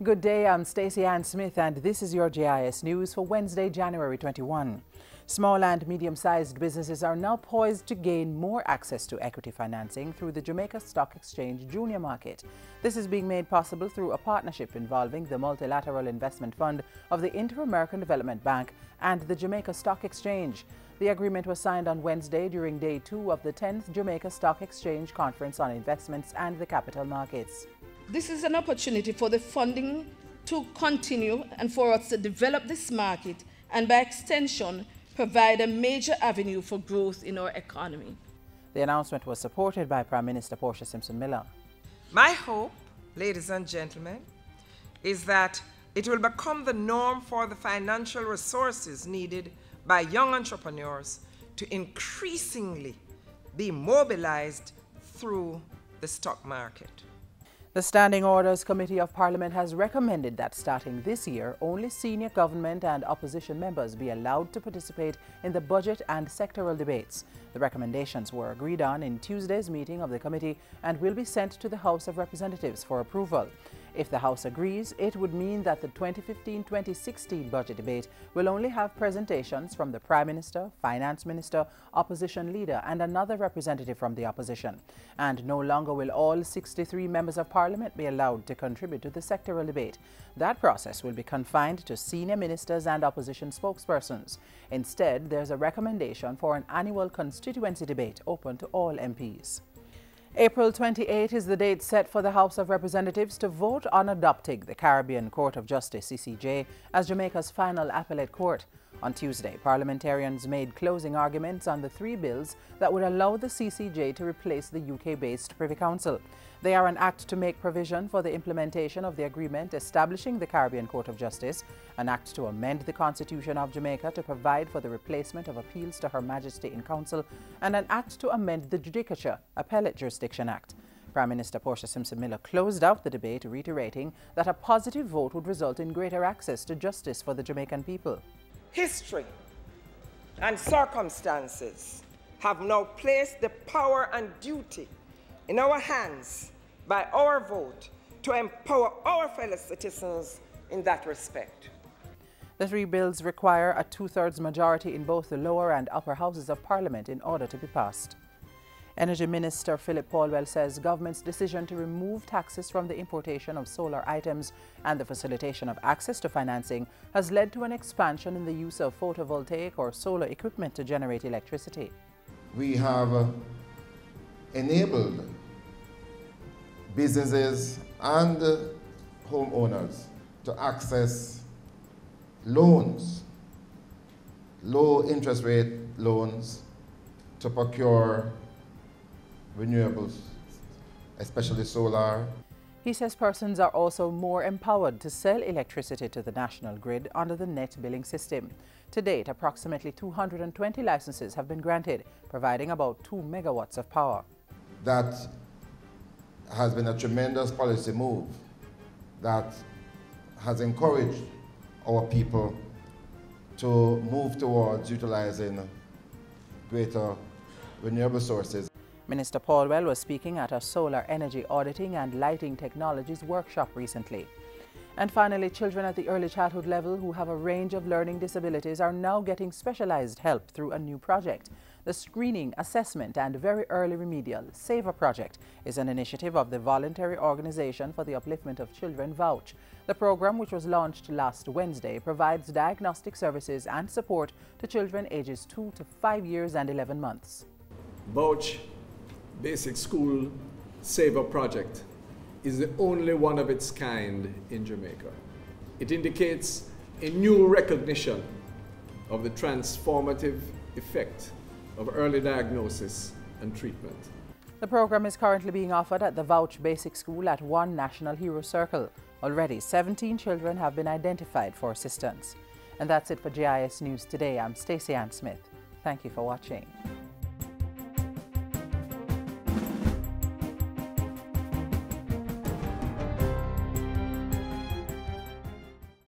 good day. I'm Stacey Ann Smith and this is your JIS News for Wednesday, January 21. Small and medium-sized businesses are now poised to gain more access to equity financing through the Jamaica Stock Exchange Junior Market. This is being made possible through a partnership involving the Multilateral Investment Fund of the Inter-American Development Bank and the Jamaica Stock Exchange. The agreement was signed on Wednesday during Day 2 of the 10th Jamaica Stock Exchange Conference on Investments and the Capital Markets. This is an opportunity for the funding to continue and for us to develop this market and, by extension, provide a major avenue for growth in our economy. The announcement was supported by Prime Minister Portia Simpson-Miller. My hope, ladies and gentlemen, is that it will become the norm for the financial resources needed by young entrepreneurs to increasingly be mobilized through the stock market. The Standing Orders Committee of Parliament has recommended that starting this year, only senior government and opposition members be allowed to participate in the budget and sectoral debates. The recommendations were agreed on in Tuesday's meeting of the committee and will be sent to the House of Representatives for approval. If the House agrees, it would mean that the 2015-2016 budget debate will only have presentations from the Prime Minister, Finance Minister, Opposition Leader and another representative from the opposition. And no longer will all 63 members of Parliament be allowed to contribute to the sectoral debate. That process will be confined to senior ministers and opposition spokespersons. Instead, there's a recommendation for an annual constituency debate open to all MPs. April 28 is the date set for the House of Representatives to vote on adopting the Caribbean Court of Justice (CCJ) as Jamaica's final appellate court. On Tuesday, parliamentarians made closing arguments on the three bills that would allow the CCJ to replace the UK-based Privy Council. They are an act to make provision for the implementation of the agreement establishing the Caribbean Court of Justice, an act to amend the Constitution of Jamaica to provide for the replacement of appeals to Her Majesty in Council, and an act to amend the Judicature Appellate Jurisdiction Act. Prime Minister Portia Simpson-Miller closed out the debate, reiterating that a positive vote would result in greater access to justice for the Jamaican people. History and circumstances have now placed the power and duty in our hands by our vote to empower our fellow citizens in that respect. The three bills require a two-thirds majority in both the lower and upper houses of Parliament in order to be passed. Energy Minister Philip Paulwell says government's decision to remove taxes from the importation of solar items and the facilitation of access to financing has led to an expansion in the use of photovoltaic or solar equipment to generate electricity. We have enabled businesses and homeowners to access loans, low interest rate loans, to procure renewables, especially solar. He says persons are also more empowered to sell electricity to the national grid under the net billing system. To date, approximately 220 licenses have been granted, providing about 2 megawatts of power. That has been a tremendous policy move that has encouraged our people to move towards utilizing greater renewable sources. Minister Paulwell was speaking at a solar energy auditing and lighting technologies workshop recently. And finally, children at the early childhood level who have a range of learning disabilities are now getting specialized help through a new project. The Screening, Assessment and Very Early Remedial SAVOR project is an initiative of the Voluntary Organization for the Upliftment of Children, VOUCH. The program, which was launched last Wednesday, provides diagnostic services and support to children ages 2 to 5 years and 11 months. VOUCH Basic School SAVOR project is the only one of its kind in Jamaica. It indicates a new recognition of the transformative effect of early diagnosis and treatment. The program is currently being offered at the VOUCH Basic School at One National Hero Circle. Already 17 children have been identified for assistance. And that's it for JIS News Today. I'm Stacey Ann Smith. Thank you for watching.